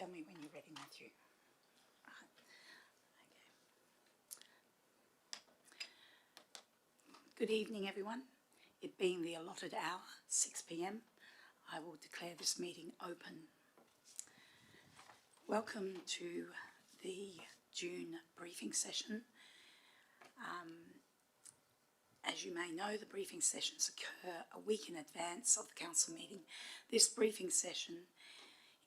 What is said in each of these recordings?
tell me when you're ready, Matthew. Okay. Good evening, everyone. It being the allotted hour, 6 p.m, I will declare this meeting open. Welcome to the June briefing session. As you may know, the briefing sessions occur a week in advance of the council meeting. This briefing session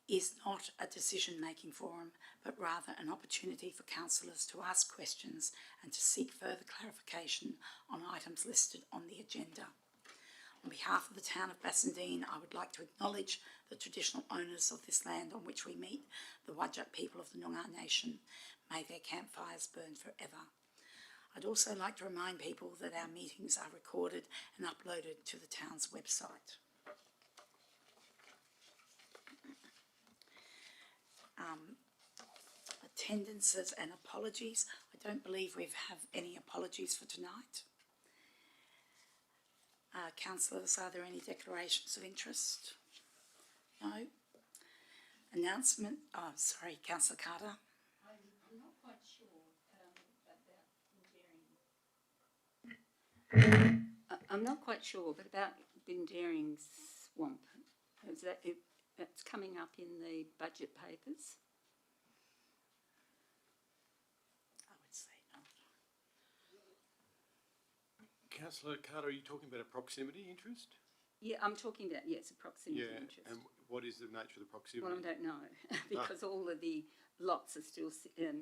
is not a decision-making forum, but rather an opportunity for councillors to ask questions and to seek further clarification on items listed on the agenda. On behalf of the town of Bassendean, I would like to acknowledge the traditional owners of this land on which we meet, the Whadjuk people of the Noongar Nation. May their campfires burn forever. I'd also like to remind people that our meetings are recorded and uploaded to the town's website. Attendances and apologies. I don't believe we have any apologies for tonight. Councillors, are there any declarations of interest? No? Announcement? Oh, sorry, Councillor Carter. I'm not quite sure about Bindaring. I'm not quite sure, but about Bindaring Swamp. Is that that's coming up in the budget papers? I would say not. Councillor Carter, are you talking about a proximity interest? Yeah, I'm talking about, yes, a proximity interest. And what is the nature of the proximity? Well, I don't know, because all of the lots are still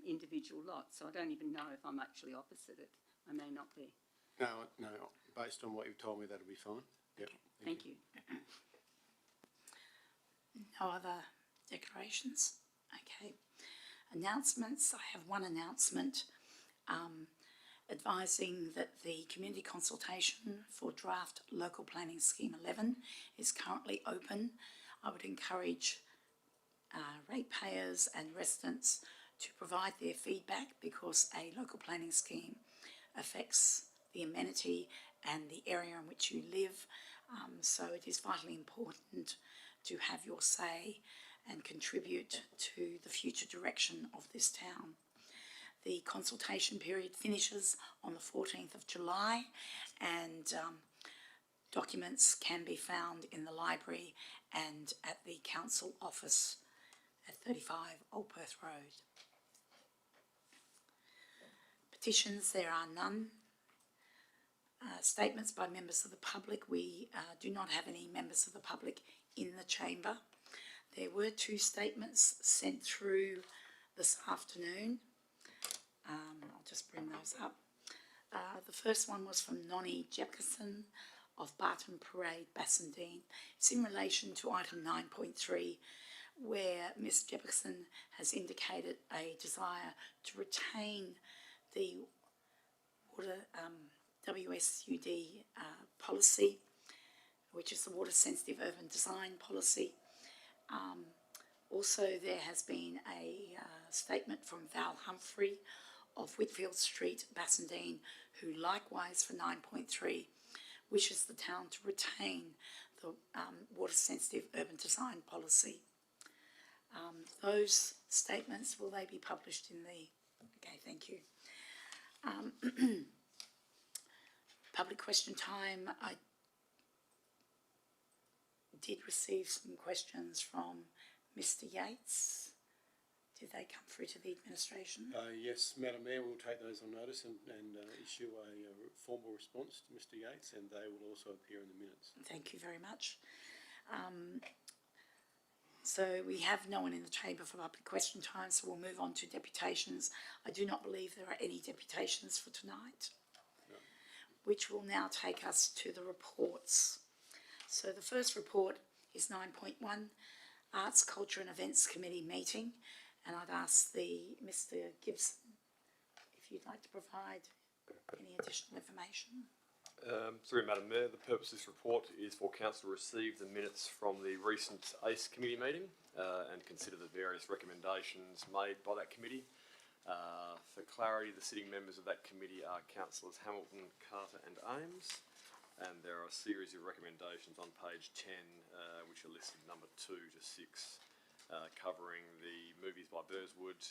individual lots, so I don't even know if I'm actually opposite it. I may not be. No, based on what you've told me, that'll be fine. Yep. Okay, thank you. No other declarations? Okay. Announcements. I have one announcement advising that the community consultation for draft local planning scheme 11 is currently open. I would encourage ratepayers and residents to provide their feedback because a local planning scheme affects the amenity and the area in which you live. So it is vitally important to have your say and contribute to the future direction of this town. The consultation period finishes on the 14th of July and documents can be found in the library and at the council office at 35 Old Perth Road. Petitions, there are none. Statements by members of the public. We do not have any members of the public in the chamber. There were 2 statements sent through this afternoon. I'll just bring those up. The first one was from Nonnie Jepkison of Barton Parade, Bassendean. It's in relation to item 9.3, where Ms Jepkison has indicated a desire to retain the water WSUD policy, which is the Water Sensitive Urban Design Policy. Also, there has been a statement from Val Humphrey of Whitfield Street, Bassendean, who likewise for 9.3 wishes the town to retain the Water Sensitive Urban Design Policy. Those statements, will they be published in the... Okay, thank you. Public question time. I did receive some questions from Mr Yates. Did they come through to the administration? Yes, Madam Mayor, we'll take those on notice and issue a formal response to Mr Yates, and they will also appear in the minutes. Thank you very much. So we have no one in the chamber for public question time, so we'll move on to deputations. I do not believe there are any deputations for tonight, no. Which will now take us to the reports. So the first report is 9.1, Arts, Culture and Events Committee meeting, and I'd ask Mr Gibson if you'd like to provide any additional information. Through Madam Mayor, the purpose of this report is for Council to receive the minutes from the recent ACE committee meeting and consider the various recommendations made by that committee. For clarity, the sitting members of that committee are Councillors Hamilton, Carter and Ames, and there are a series of recommendations on page 10 which are listed number 2 to 6. covering the movies by Burswood,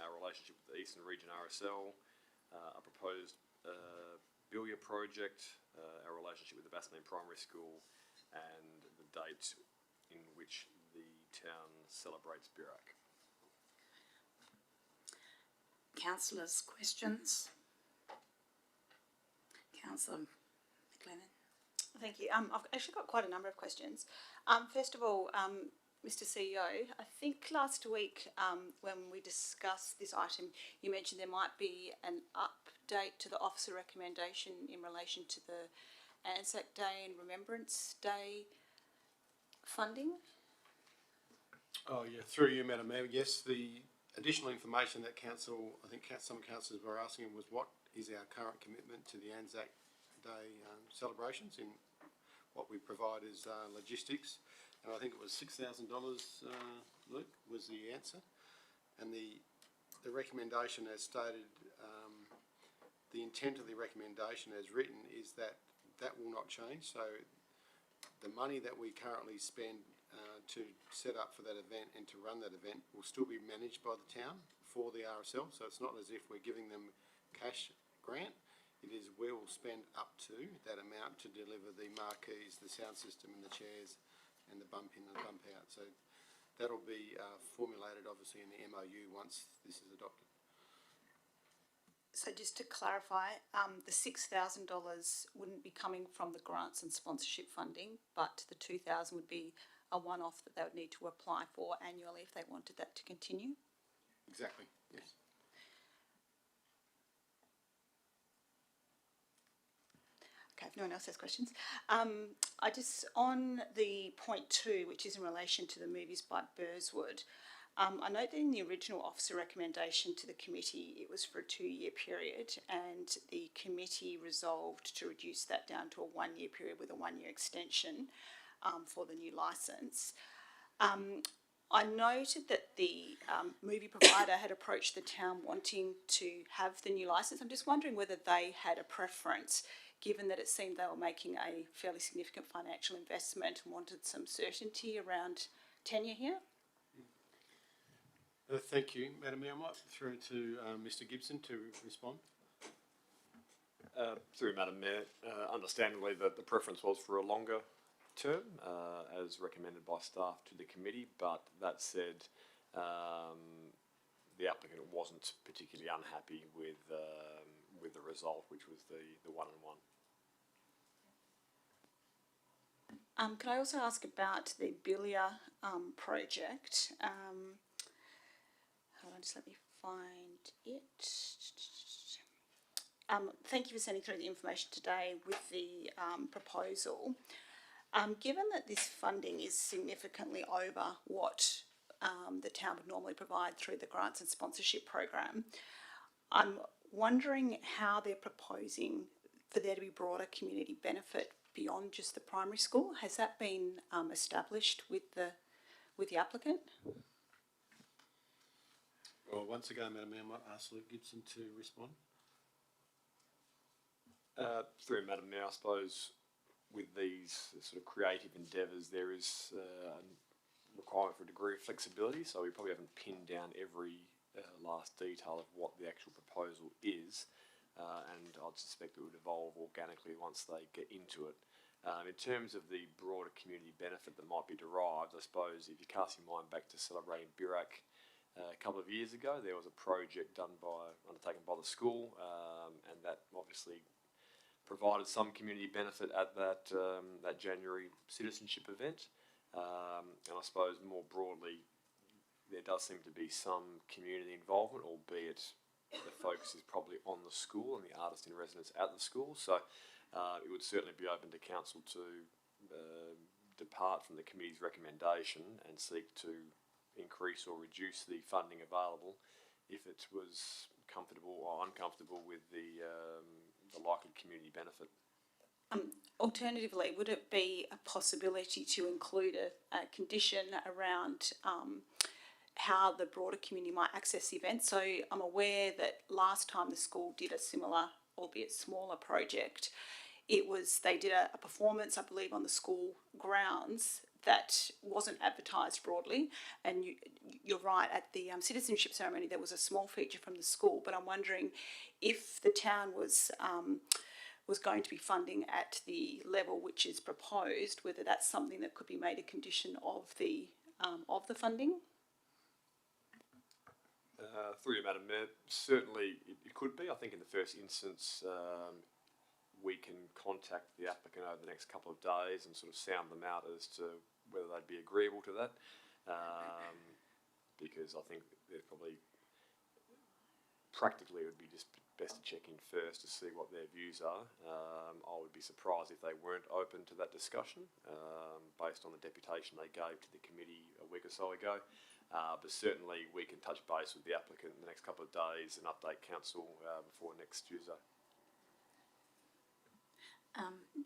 our relationship with the Eastern Region RSL, a proposed billiard project, our relationship with the Bassendean Primary School, and the date in which the town celebrates Birak. Councillors, questions? Councillor McLennan. Thank you. I've actually got quite a number of questions. First of all, Mr. CEO, I think last week when we discussed this item, you mentioned there might be an update to the officer recommendation in relation to the Anzac Day and Remembrance Day funding. Oh, yeah, through you, Madam Mayor. Yes, the additional information that council, I think some councillors were asking, was what is our current commitment to the Anzac Day celebrations in what we provide as logistics. And I think it was $6,000, Luke, was the answer. And the recommendation as stated, the intent of the recommendation as written is that will not change. So the money that we currently spend to set up for that event and to run that event will still be managed by the town for the RSL. So it's not as if we're giving them cash grant. It is we will spend up to that amount to deliver the marquees, the sound system and the chairs and the bump in and the bump out. So that'll be formulated obviously in the MOU once this is adopted. So just to clarify, the $6,000 wouldn't be coming from the grants and sponsorship funding, but the $2,000 would be a one-off that they would need to apply for annually if they wanted that to continue? Exactly, yes. Okay, if no one else has questions. I just, on the point 2, which is in relation to the movies by Burswood, I note that in the original officer recommendation to the committee, it was for a 2-year period, and the committee resolved to reduce that down to a 1-year period with a 1-year extension for the new licence. I noted that the movie provider had approached the town wanting to have the new licence. I'm just wondering whether they had a preference, given that it seemed they were making a fairly significant financial investment and wanted some certainty around tenure here. Thank you, Madam Mayor. I might throw to Mr. Gibson to respond. Through Madam Mayor, understandably the preference was for a longer term, as recommended by staff to the committee, but that said, the applicant wasn't particularly unhappy with the result, which was the 1-on-1. Can I also ask about the Bilia project? Hold on, just let me find it. Thank you for sending through the information today with the proposal. Given that this funding is significantly over what the town would normally provide through the grants and sponsorship program, I'm wondering how they're proposing for there to be broader community benefit beyond just the primary school. Has that been established with the applicant? Well, once again, Madam Mayor, I might ask Luke Gibson to respond. Through Madam Mayor, I suppose with these sort of creative endeavours, there is a requirement for a degree of flexibility, so we probably haven't pinned down every last detail of what the actual proposal is, and I'd suspect it would evolve organically once they get into it. In terms of the broader community benefit that might be derived, I suppose if you cast your mind back to celebrating Birak a couple of years ago, there was a project undertaken by the school, and that obviously provided some community benefit at that January citizenship event. And I suppose more broadly, there does seem to be some community involvement, albeit the focus is probably on the school and the artist in residence at the school. So it would certainly be open to council to depart from the committee's recommendation and seek to increase or reduce the funding available if it was comfortable or uncomfortable with the likely community benefit. Alternatively, would it be a possibility to include a condition around how the broader community might access the event? So I'm aware that last time the school did a similar, albeit smaller project, they did a performance, I believe, on the school grounds that wasn't advertised broadly. And you're right, at the citizenship ceremony there was a small feature from the school, but I'm wondering if the town was going to be funding at the level which is proposed, whether that's something that could be made a condition of the funding. Through you, Madam Mayor, certainly it could be. I think in the first instance, we can contact the applicant over the next couple of days and sort of sound them out as to whether they'd be agreeable to that, because I think there's probably practically it would be just best to check in first to see what their views are. I would be surprised if they weren't open to that discussion, based on the deputation they gave to the committee a week or so ago. But certainly we can touch base with the applicant in the next couple of days and update council before next Tuesday.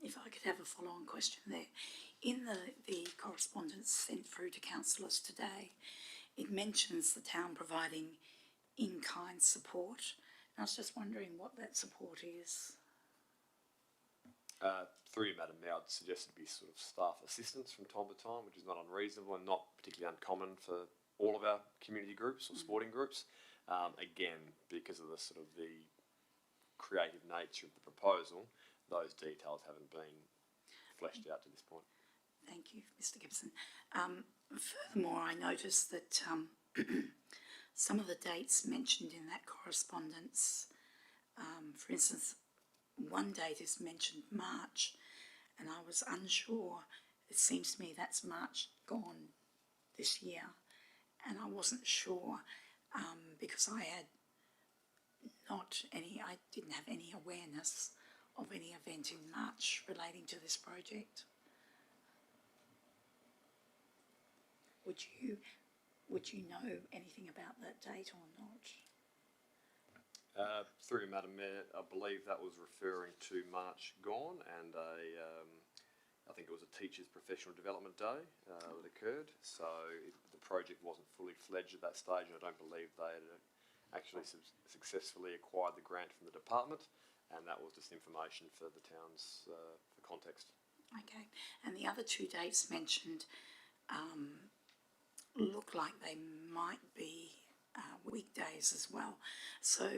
If I could have a follow-on question there. In the correspondence sent through to councillors today, it mentions the town providing in-kind support. And I was just wondering what that support is. Through you, Madam Mayor, I'd suggest it be sort of staff assistance from time to time, which is not unreasonable and not particularly uncommon for all of our community groups or sporting groups. Again, because of the sort of the creative nature of the proposal, those details haven't been fleshed out to this point. Thank you, Mr. Gibson. Furthermore, I noticed that some of the dates mentioned in that correspondence, for instance, one date is mentioned March, and I was unsure. It seems to me that's March gone this year, and I wasn't sure because I didn't have any awareness of any event in March relating to this project. Would you know anything about that date or not? Through you, Madam Mayor, I believe that was referring to March gone and I think it was a Teachers Professional Development Day that occurred. So the project wasn't fully fledged at that stage, and I don't believe they had actually successfully acquired the grant from the department, and that was just information for the town's for context. Okay, and the other two dates mentioned look like they might be weekdays as well. So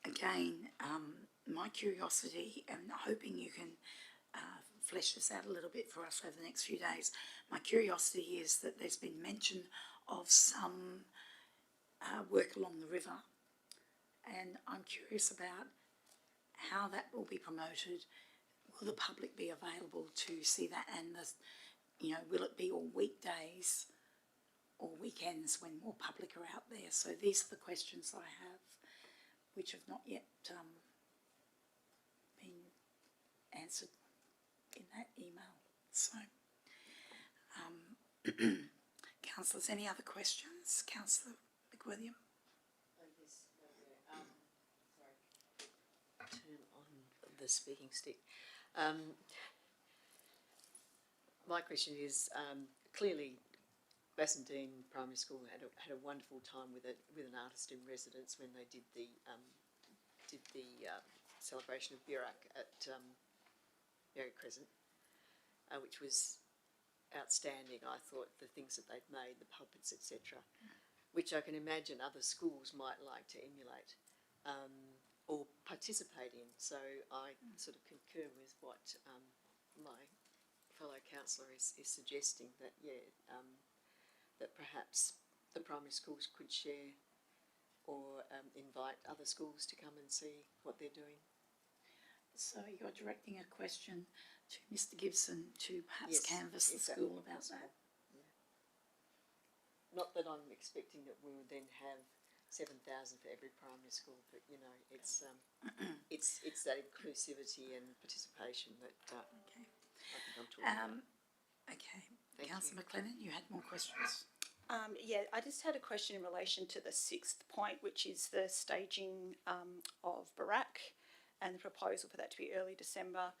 again, my curiosity, and hoping you can flesh this out a little bit for us over the next few days, my curiosity is that there's been mention of some work along the river, and I'm curious about how that will be promoted. Will the public be available to see that, and will it be all weekdays or weekends when more public are out there? So these are the questions I have, which have not yet been answered in that email. So, councillors, any other questions? Councillor McWilliam? Turn on the speaking stick. My question is, clearly Bassendean Primary School had a wonderful time with an artist in residence when they did the celebration of Birak at Mary Crescent, which was outstanding. I thought the things that they'd made, the puppets, etc., which I can imagine other schools might like to emulate or participate in. So I sort of concur with what my fellow councillor is suggesting, that that perhaps the primary schools could share or invite other schools to come and see what they're doing. So you're directing a question to Mr. Gibson to perhaps Yes, canvass the exactly, school about that? Yeah. Not that I'm expecting that we would then have 7,000 for every primary school, but it's it's that inclusivity and participation that Okay. I think I'm talking about. Okay. Thank Councillor McLennan, you had more questions? I just had a question in relation to the sixth point, which is the staging of Barak and the proposal for that to be early December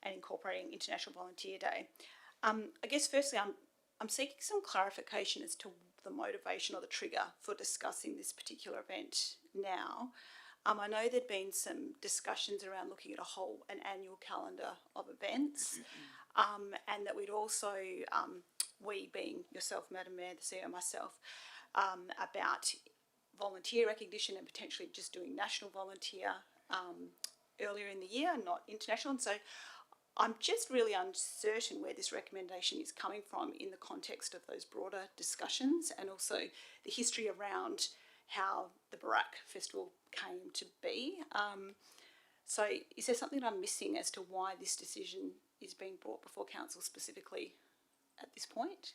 and incorporating International Volunteer Day. I guess firstly I'm seeking some clarification as to the motivation or the trigger for discussing this particular event now. I know there'd been some discussions around looking at an annual calendar of events, and that we'd also, we being yourself, Madam Mayor, the CEO, myself, about volunteer recognition and potentially just doing national volunteer earlier in the year and not international. And so I'm just really uncertain where this recommendation is coming from in the context of those broader discussions, and also the history around how the Barak Festival came to be. So is there something I'm missing as to why this decision is being brought before council specifically at this point?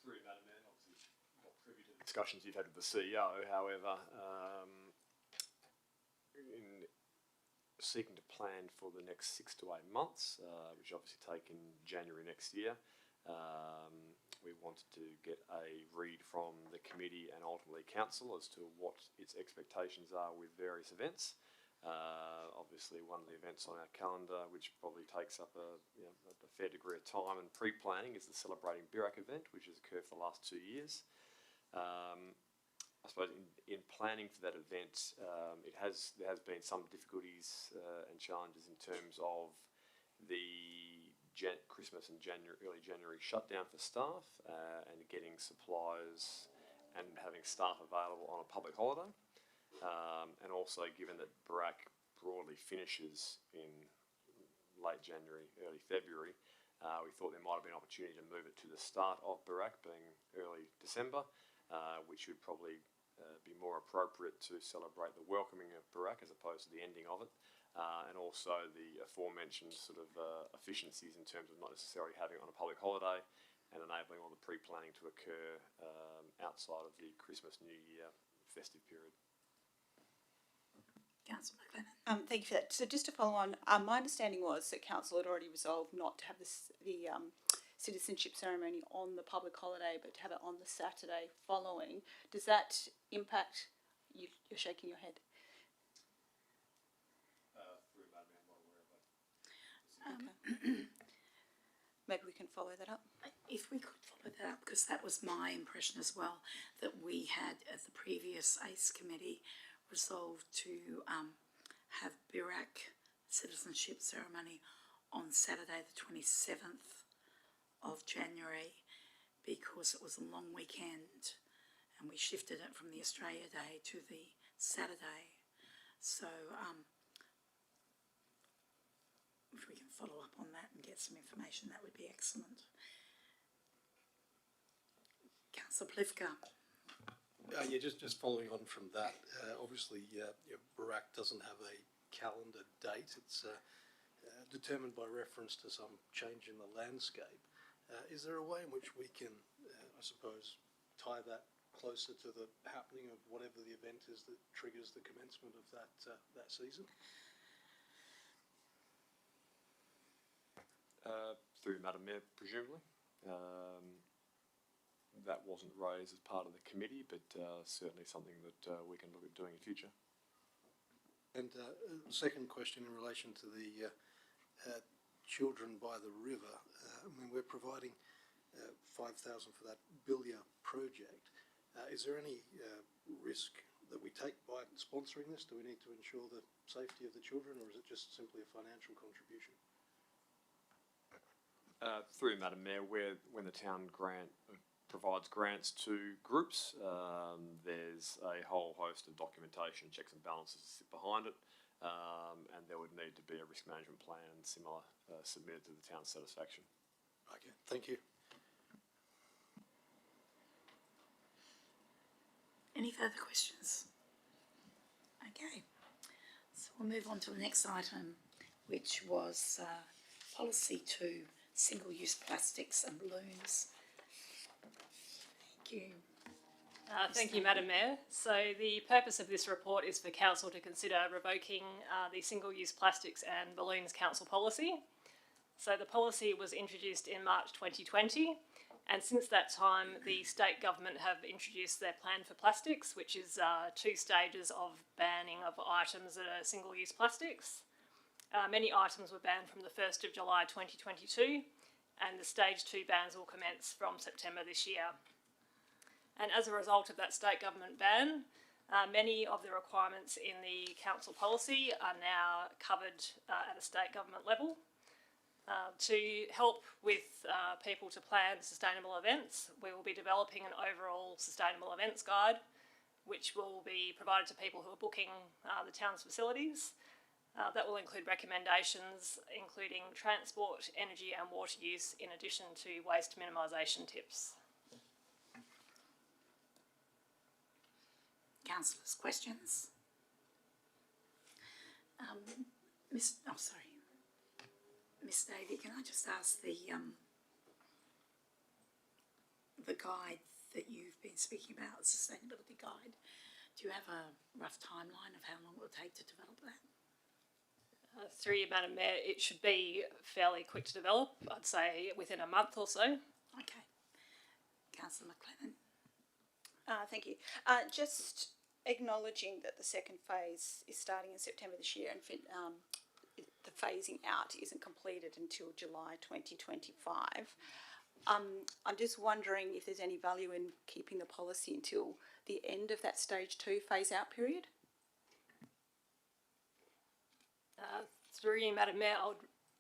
Through you, Madam Mayor, obviously not privy to the discussions you've had with the CEO. However, in seeking to plan for the next 6 to 8 months, which obviously take in January next year, we wanted to get a read from the committee and ultimately council as to what its expectations are with various events. Obviously, one of the events on our calendar, which probably takes up a fair degree of time and pre-planning, is the Celebrating Birak event, which has occurred for the last 2 years. I suppose in planning for that event, there has been some difficulties and challenges in terms of the Christmas and early January shutdown for staff, and getting supplies and having staff available on a public holiday. And also, given that Barak broadly finishes in late January, early February, we thought there might have been an opportunity to move it to the start of Barak, being early December, which would probably be more appropriate to celebrate the welcoming of Barak as opposed to the ending of it. And also the aforementioned sort of efficiencies in terms of not necessarily having it on a public holiday and enabling all the pre-planning to occur outside of the Christmas, New Year festive period. Councillor McLennan. Thank you for that. So just to follow on, my understanding was that council had already resolved not to have the citizenship ceremony on the public holiday, but to have it on the Saturday following. Does that impact? You're shaking your head. Okay. Maybe we can follow that up. If we could follow that up, because that was my impression as well, that we had at the previous ACE committee resolved to have Birak citizenship ceremony on Saturday the 27th of January, because it was a long weekend and we shifted it from the Australia Day to the Saturday. So if we can follow up on that and get some information, that would be excellent. Councillor Plivka. Just following on from that, obviously Barak doesn't have a calendar date. It's determined by reference to some change in the landscape. Is there a way in which we can, I suppose, tie that closer to the happening of whatever the event is that triggers the commencement of that season? Through Madam Mayor, presumably. That wasn't raised as part of the committee, but certainly something that we can look at doing in future. And second question in relation to the children by the river. I mean, we're providing $5,000 for that Bilya project. Is there any risk that we take by sponsoring this? Do we need to ensure the safety of the children, or is it just simply a financial contribution? Through Madam Mayor, when the town provides grants to groups, there's a whole host of documentation, checks and balances to sit behind it, and there would need to be a risk management plan similar submitted to the town's satisfaction. Okay, thank you. Any further questions? Okay, so we'll move on to the next item, which was policy 2, single-use plastics and balloons. Thank you. Thank you, Madam Mayor. So the purpose of this report is for Council to consider revoking the single-use plastics and balloons council policy. So the policy was introduced in March 2020, and since that time the state government have introduced their plan for plastics, which is 2 stages of banning of items that are single-use plastics. Many items were banned from the 1st of July 2022, and the stage 2 bans will commence from September this year. And as a result of that state government ban, many of the requirements in the council policy are now covered at a state government level. To help with people to plan sustainable events, we will be developing an overall sustainable events guide, which will be provided to people who are booking the town's facilities. That will include recommendations, including transport, energy and water use, in addition to waste minimisation tips. Councillors, questions? Miss Davey, can I just ask the guide that you've been speaking about, the sustainability guide, do you have a rough timeline of how long it will take to develop that? Through you, Madam Mayor, it should be fairly quick to develop. I'd say within a month or so. Okay. Councillor McLennan. Thank you. Just acknowledging that the second phase is starting in September this year, and the phasing out isn't completed until July 2025. I'm just wondering if there's any value in keeping the policy until the end of that stage 2 phase out period? Through you, Madam Mayor, I would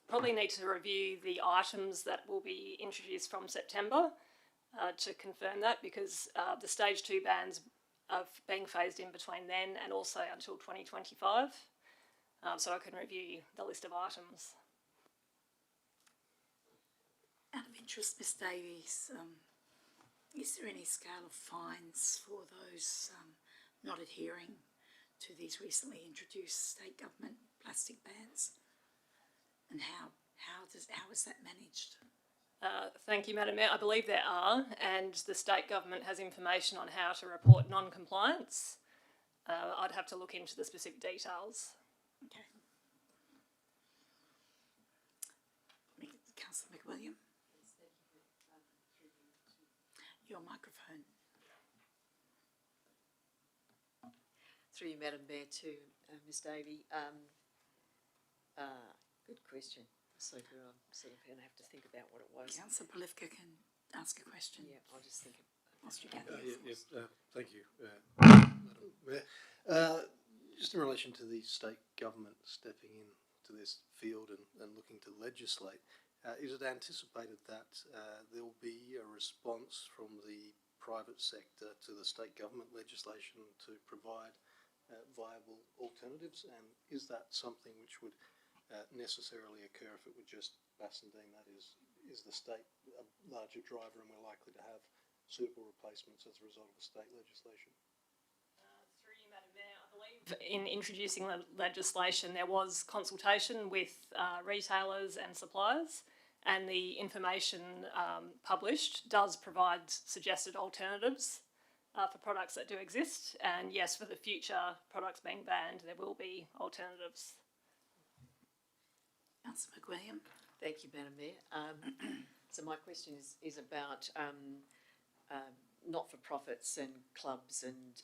probably need to review the items that will be introduced from September to confirm that, because the stage 2 bans are being phased in between then and also until 2025. So I can review the list of items. Out of interest, Miss Davies, is there any scale of fines for those not adhering to these recently introduced state government plastic bans? And how is that managed? Thank you, Madam Mayor. I believe there are, and the state government has information on how to report non-compliance. I'd have to look into the specific details. Okay. Councillor McWilliam. Your microphone. Through you, Madam Mayor, to Ms Davey. Good question. So I'm sort of going to have to think about what it was. Councillor Polivka can ask a question. Yeah, I'll just think. Whilst you get Yes, thank you, Madam Mayor. Just in relation to the state government stepping into this field and looking to legislate, is it anticipated that there will be a response from the private sector to the state government legislation to provide viable alternatives? And is that something which would necessarily occur if it were just Bassendean? That is the state a larger driver and we're likely to have suitable replacements as a result of the state legislation? Through you, Madam Mayor, I believe in introducing the legislation there was consultation with retailers and suppliers, and the information published does provide suggested alternatives for products that do exist. And yes, for the future products being banned, there will be alternatives. Councillor McWilliam. Thank you, Madam Mayor. So my question is about not-for-profits and clubs and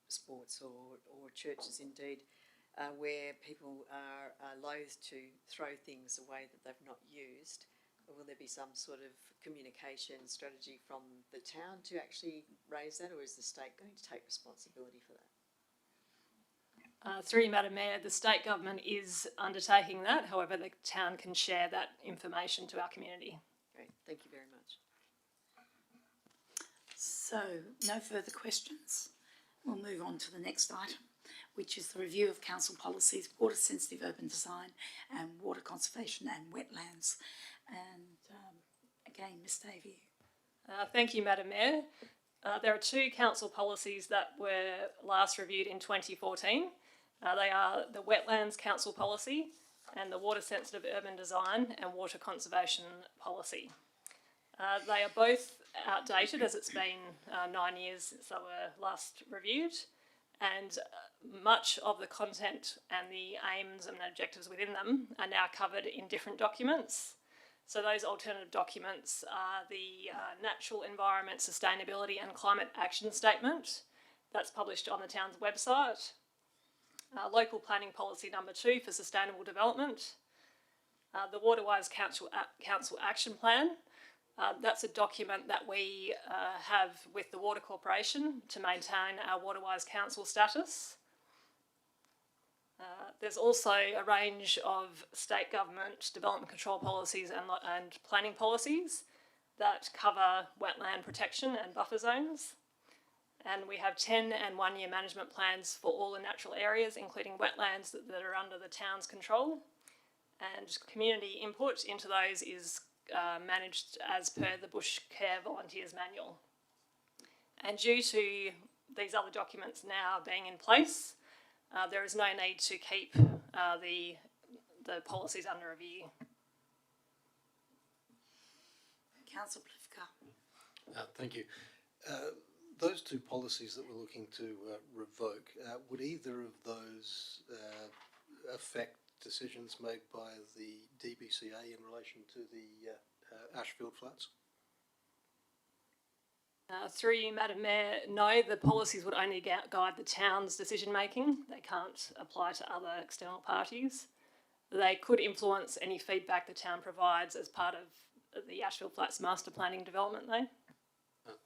sports or churches indeed, where people are loath to throw things away that they've not used. Will there be some sort of communication strategy from the town to actually raise that, or is the state going to take responsibility for that? Through you, Madam Mayor, the state government is undertaking that. However, the town can share that information to our community. Great, thank you very much. So, no further questions. We'll move on to the next item, which is the review of council policies, water sensitive urban design and water conservation and wetlands. And again, Ms Davey. Thank you, Madam Mayor. There are two council policies that were last reviewed in 2014. They are the Wetlands Council Policy and the Water Sensitive Urban Design and Water Conservation Policy. They are both outdated, as it's been 9 years since they were last reviewed, and much of the content and the aims and objectives within them are now covered in different documents. So those alternative documents are the Natural Environment, Sustainability and Climate Action Statement that's published on the town's website, Local Planning Policy number 2 for Sustainable Development, the Waterways Council Action Plan, That's a document that we have with the Water Corporation to maintain our water-wise council status. There's also a range of state government development control policies and planning policies that cover wetland protection and buffer zones. And we have 10 and 1 year management plans for all the natural areas, including wetlands that are under the town's control. And community input into those is managed as per the Bush Care Volunteers Manual. And due to these other documents now being in place, there is no need to keep the policies under review. Councillor Plivka. Thank you. Those two policies that we're looking to revoke, would either of those affect decisions made by the DBCA in relation to the Ashfield flats? Through you, Madam Mayor, no, the policies would only guide the town's decision making. They can't apply to other external parties. They could influence any feedback the town provides as part of the Ashfield Flats master planning development though.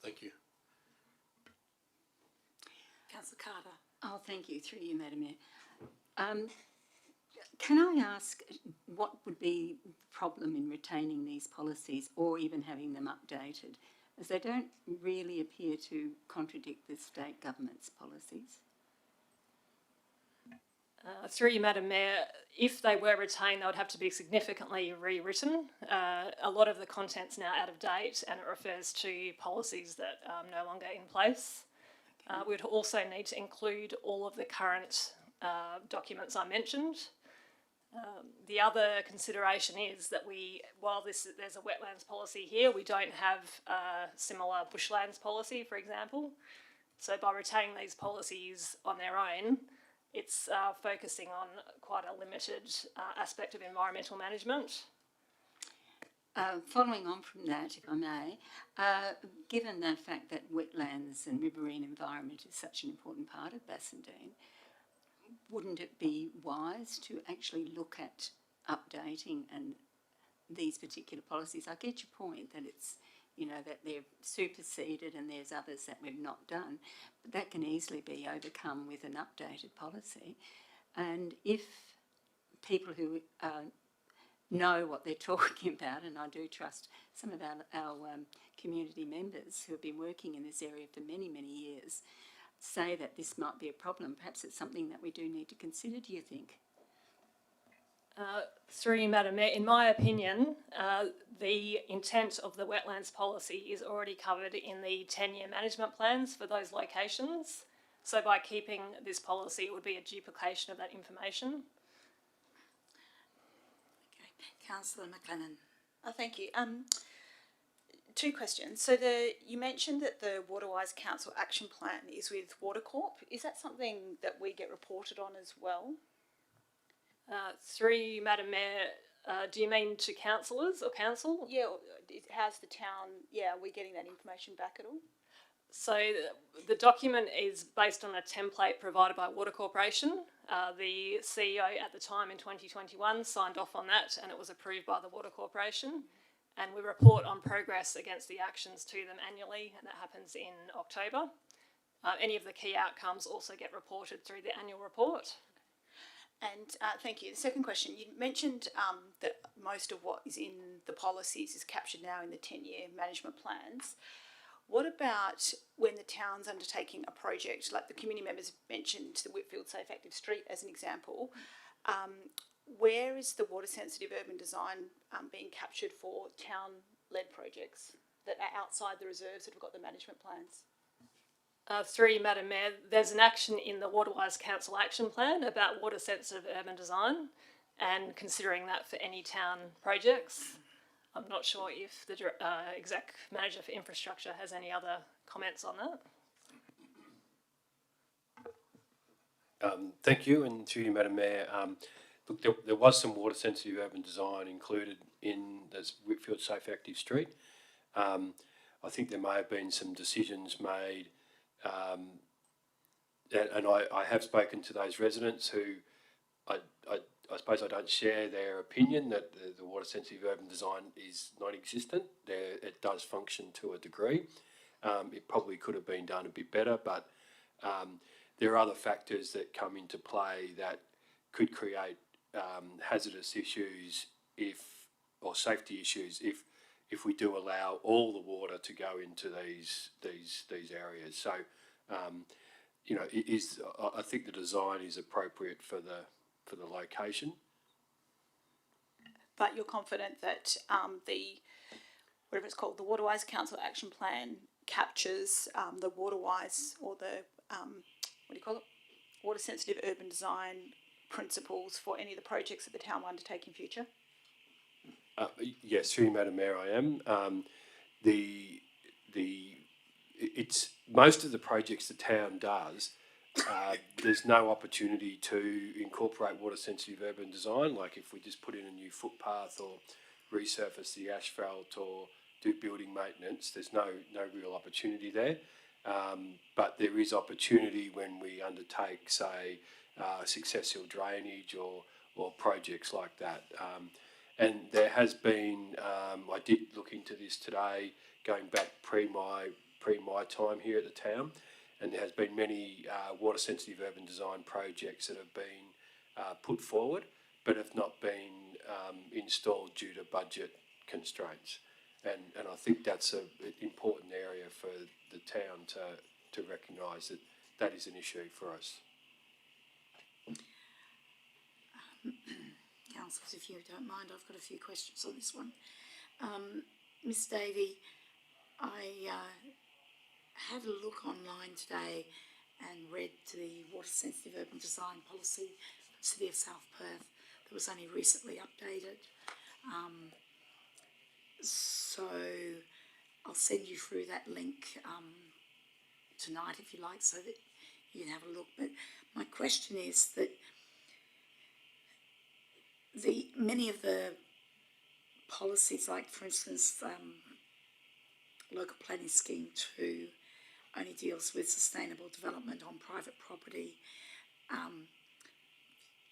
Thank you. Councillor Carter. Oh, thank you, through you, Madam Mayor. Can I ask what would be the problem in retaining these policies or even having them updated, as they don't really appear to contradict the state government's policies? Through you, Madam Mayor, if they were retained, they would have to be significantly rewritten. A lot of the content's now out of date and it refers to policies that are no longer in place. We'd also need to include all of the current documents I mentioned. The other consideration is that while there's a wetlands policy here, we don't have a similar bushlands policy, for example. So by retaining these policies on their own, it's focusing on quite a limited aspect of environmental management. Following on from that, if I may, given the fact that wetlands and riverine environment is such an important part of Bassendean, wouldn't it be wise to actually look at updating and these particular policies? I get your point that it's, you know, that they're superseded and there's others that we've not done, but that can easily be overcome with an updated policy. And if people who know what they're talking about, and I do trust some of our community members who have been working in this area for many, many years, say that this might be a problem, perhaps it's something that we do need to consider, do you think? Through you, Madam Mayor, in my opinion, the intent of the wetlands policy is already covered in the 10-year management plans for those locations. So by keeping this policy, it would be a duplication of that information. Okay. Councillor McLennan. Thank you. Two questions. So you mentioned that the Waterwise Council Action Plan is with Watercorp. Is that something that we get reported on as well? Through you, Madam Mayor, do you mean to councillors or council? Yeah, how's the town, are we getting that information back at all? So the document is based on a template provided by Water Corporation. The CEO at the time in 2021 signed off on that and it was approved by the Water Corporation. And we report on progress against the actions to them annually, and that happens in October. Any of the key outcomes also get reported through the annual report. And thank you. The second question, you mentioned that most of what is in the policies is captured now in the 10-year management plans. What about when the town's undertaking a project, like the community members mentioned the Whitfield Safe Active Street as an example, where is the water sensitive urban design being captured for town-led projects that are outside the reserves that have got the management plans? Through you, Madam Mayor, there's an action in the Waterwise Council Action Plan about water sensitive urban design and considering that for any town projects. I'm not sure if the exec manager for infrastructure has any other comments on that. Thank you, and through you, Madam Mayor. Look, there was some water sensitive urban design included in this Whitfield Safe Active Street. I think there may have been some decisions made, and I have spoken to those residents who I I suppose I don't share their opinion that the water sensitive urban design is non-existent. It does function to a degree. It probably could have been done a bit better, but there are other factors that come into play that could create hazardous issues or safety issues if we do allow all the water to go into these areas. So, I think the design is appropriate for the location. But you're confident that whatever it's called, the Waterwise Council Action Plan captures the Waterwise or the water sensitive urban design principles for any of the projects that the town will undertake in future? Yes, through you, Madam Mayor, I am. It's most of the projects the town does. There's no opportunity to incorporate water sensitive urban design. Like if we just put in a new footpath or resurface the asphalt or do building maintenance, there's no real opportunity there. But there is opportunity when we undertake, say, successful drainage or projects like that. And there has been, I did look into this today, going back pre my time here at the town, and there has been many water sensitive urban design projects that have been put forward, but have not been installed due to budget constraints. And I think that's an important area for the town to recognise that is an issue for us. Councillors, if you don't mind, I've got a few questions on this one. Miss Davey, I had a look online today and read the water sensitive urban design policy for the City of South Perth that was only recently updated. So I'll send you through that link tonight if you like, so that you can have a look. But my question is that many of the policies, like for instance, local planning scheme 2 only deals with sustainable development on private property.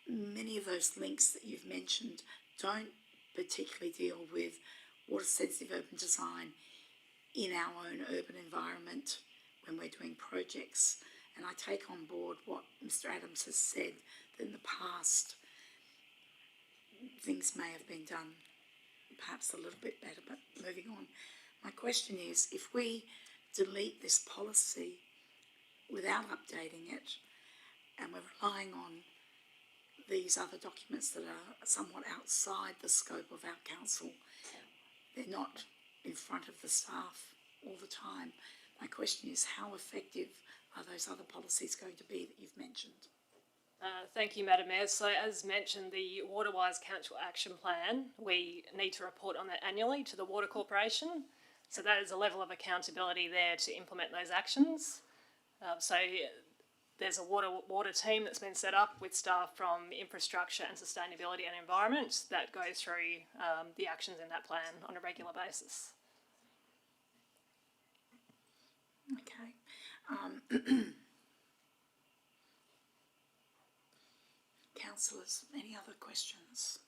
Many of those links that you've mentioned don't particularly deal with water sensitive urban design in our own urban environment when we're doing projects. And I take on board what Mr. Adams has said, that in the past things may have been done perhaps a little bit better, but moving on. My question is, if we delete this policy without updating it, and we're relying on these other documents that are somewhat outside the scope of our council, they're not in front of the staff all the time. My question is, how effective are those other policies going to be that you've mentioned? Thank you, Madam Mayor. So as mentioned, the Waterwise Council Action Plan, we need to report on that annually to the Water Corporation. So that is a level of accountability there to implement those actions. So there's a water team that's been set up with staff from infrastructure and sustainability and environment that go through the actions in that plan on a regular basis. Okay. Councillors, any other questions?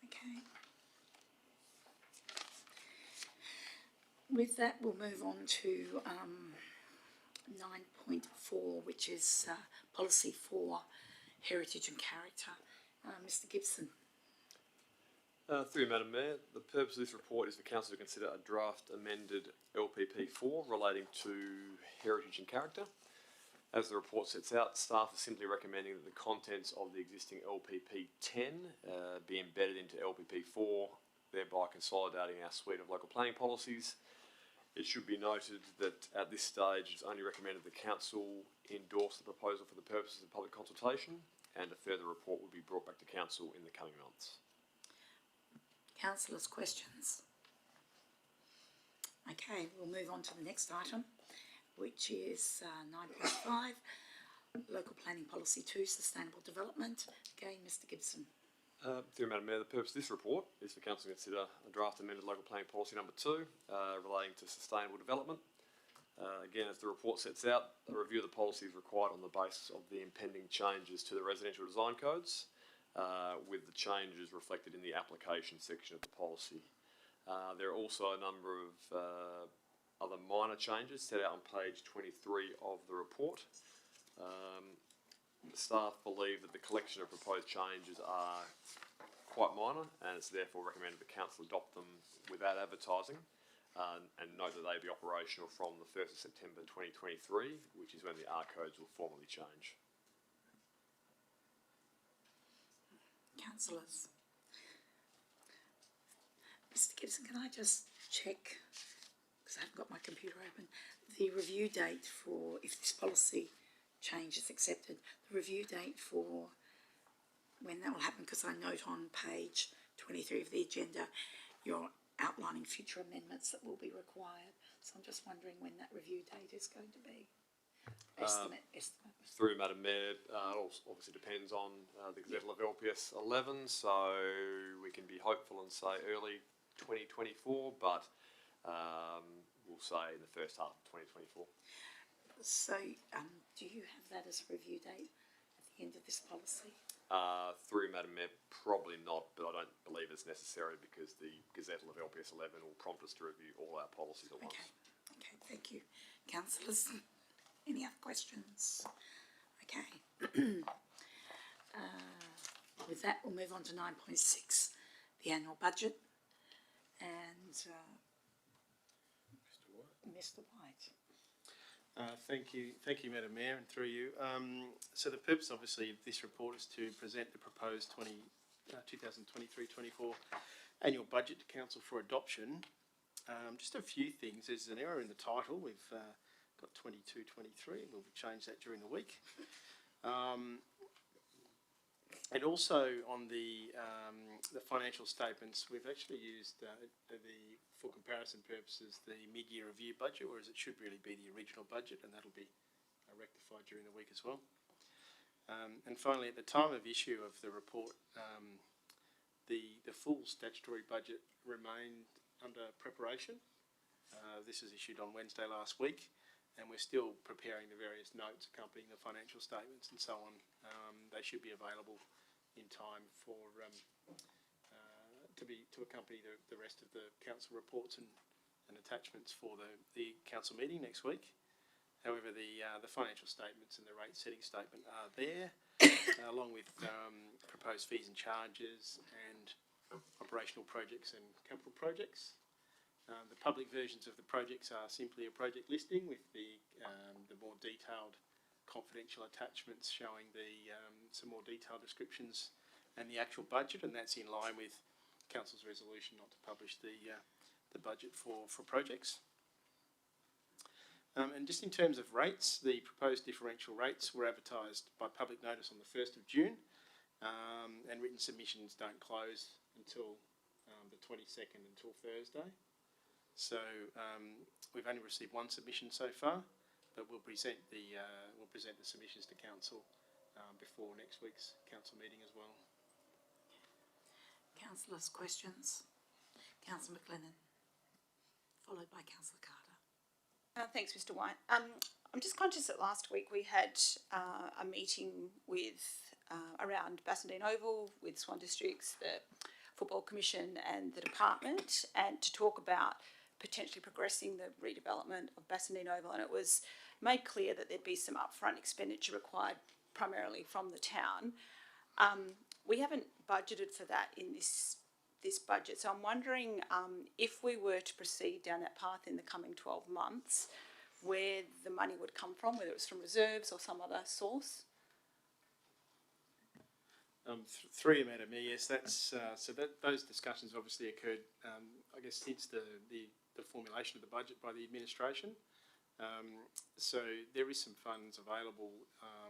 Okay. With that, we'll move on to 9.4, which is policy for heritage and character. Mr. Gibson. Through you, Madam Mayor, the purpose of this report is for Council to consider a draft amended LPP4 relating to heritage and character. As the report sets out, staff are simply recommending that the contents of the existing LPP10 be embedded into LPP4, thereby consolidating our suite of local planning policies. It should be noted that at this stage it's only recommended the Council endorse the proposal for the purposes of public consultation, and a further report will be brought back to Council in the coming months. Councillors, questions? Okay, we'll move on to the next item, which is 9.5, Local Planning Policy 2, Sustainable Development. Again, Mr. Gibson. Through Madam Mayor, the purpose of this report is for Council to consider a draft amended Local Planning Policy number 2 relating to sustainable development. Again, as the report sets out, a review of the policy is required on the basis of the impending changes to the residential design codes. with the changes reflected in the application section of the policy. There are also a number of other minor changes set out on page 23 of the report. The staff believe that the collection of proposed changes are quite minor, and it's therefore recommended the council adopt them without advertising, and note that they be operational from the 1st of September 2023, which is when the R codes will formally change. Councillors. Mr Gibson, can I just check, because I haven't got my computer open, the review date for, if this policy change is accepted, the review date for when that will happen, because I note on page 23 of the agenda you're outlining future amendments that will be required. So I'm just wondering when that review date is going to be. Estimate. Through Madam Mayor, it obviously depends on the Gazette of LPS 11, so we can be hopeful and say early 2024, but we'll say in the first half of 2024. So do you have that as a review date at the end of this policy? Through Madam Mayor, probably not, but I don't believe it's necessary because the Gazette of LPS 11 will prompt us to review all our policies at once. Okay, thank you. Councillors, any other questions? Okay. With that, we'll move on to 9.6, the annual budget. And Mr. White. Thank you, Madam Mayor, and through you. So the purpose, obviously, of this report is to present the proposed 2023-24 annual budget to Council for adoption. Just a few things. There's an error in the title. We've got 22-23. We'll change that during the week. And also on the financial statements, we've actually used for comparison purposes, the mid-year review budget, whereas it should really be the original budget, and that'll be rectified during the week as well. And finally, at the time of issue of the report, the full statutory budget remained under preparation. This was issued on Wednesday last week, and we're still preparing the various notes accompanying the financial statements and so on. They should be available in time for to accompany the rest of the council reports and attachments for the council meeting next week. However, the financial statements and the rate setting statement are there, along with proposed fees and charges and operational projects and capital projects. The public versions of the projects are simply a project listing with the more detailed confidential attachments showing some more detailed descriptions and the actual budget, and that's in line with Council's resolution not to publish the budget for projects. And just in terms of rates, the proposed differential rates were advertised by public notice on the 1st of June, and written submissions don't close until the 22nd, until Thursday. So we've only received one submission so far, but we'll present the submissions to council before next week's council meeting as well. Councillors, questions? Councillor McLennan, followed by Councillor Carter. Thanks, Mr. White. I'm just conscious that last week we had a meeting with around Bassendean Oval with Swan Districts, the Football Commission and the department, and to talk about potentially progressing the redevelopment of Bassendean Oval, and it was made clear that there'd be some upfront expenditure required primarily from the town. We haven't budgeted for that in this budget, so I'm wondering if we were to proceed down that path in the coming 12 months, where the money would come from, whether it was from reserves or some other source. Through you, Madam Mayor, yes, that's those discussions obviously occurred, I guess, since the formulation of the budget by the administration. So there is some funds available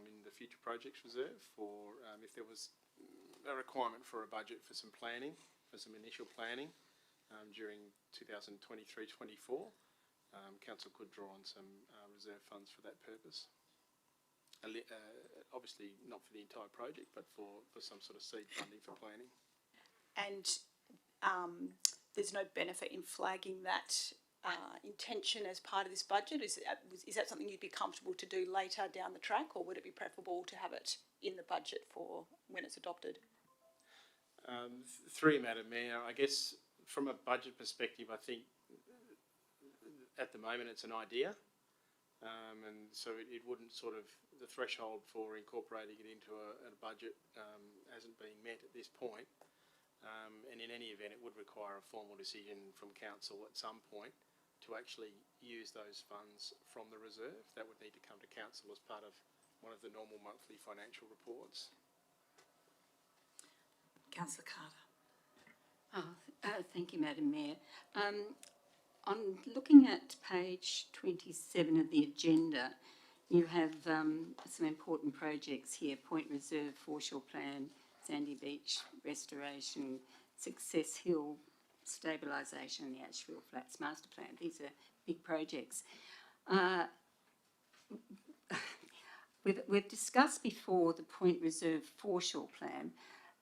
in the future projects reserve for if there was a requirement for a budget for some planning, for some initial planning during 2023-24. Council could draw on some reserve funds for that purpose. Obviously not for the entire project, but for some sort of seed funding for planning. And there's no benefit in flagging that intention as part of this budget? Is that something you'd be comfortable to do later down the track, or would it be preferable to have it in the budget for when it's adopted? Through you, Madam Mayor, I guess from a budget perspective, I think at the moment it's an idea. And so it wouldn't the threshold for incorporating it into a budget hasn't been met at this point. And in any event, it would require a formal decision from council at some point to actually use those funds from the reserve. That would need to come to council as part of one of the normal monthly financial reports. Councillor Carter. Thank you, Madam Mayor. On looking at page 27 of the agenda, you have some important projects here: Point Reserve Foreshore Plan, Sandy Beach Restoration, Success Hill Stabilisation, and the Ashfield Flats Master Plan. These are big projects. We've discussed before the Point Reserve Foreshore Plan.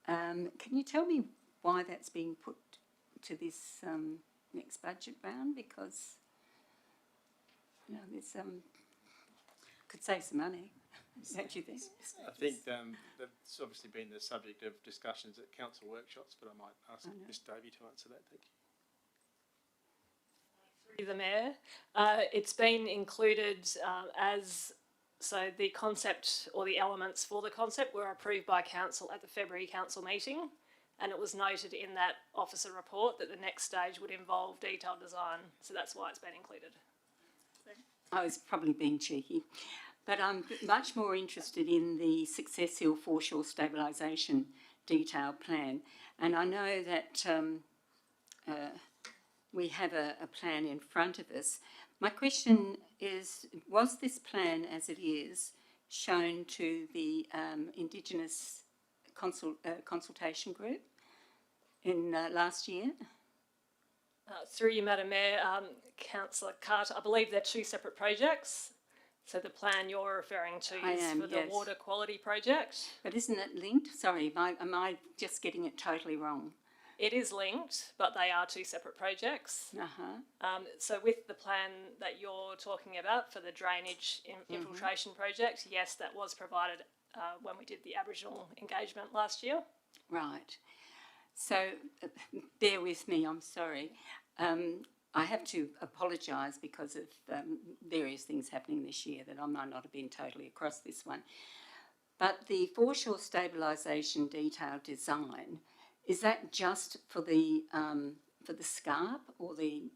Can you tell me why that's being put to this next budget round? Because there's could save some money, don't you think? I think that's obviously been the subject of discussions at council workshops, but I might ask Ms Davey to answer that. Thank you. Through the Mayor, it's been included so the concept or the elements for the concept were approved by council at the February council meeting, and it was noted in that officer report that the next stage would involve detailed design, so that's why it's been included. I was probably being cheeky, but I'm much more interested in the Success Hill Foreshore Stabilisation detailed plan, and I know that we have a plan in front of us. My question is, was this plan as it is shown to the Indigenous consultation group in last year? Through you, Madam Mayor, Councillor Carter, I believe they're two separate projects. So the plan you're referring to is for the water quality project. But isn't it linked? Sorry, am I just getting it totally wrong? It is linked, but they are two separate projects. So with the plan that you're talking about for the drainage infiltration project, yes, that was provided when we did the Aboriginal engagement last year. Right. So bear with me, I'm sorry. I have to apologise because of various things happening this year that I might not have been totally across this one. But the foreshore stabilisation detailed design, is that just for the scarp or the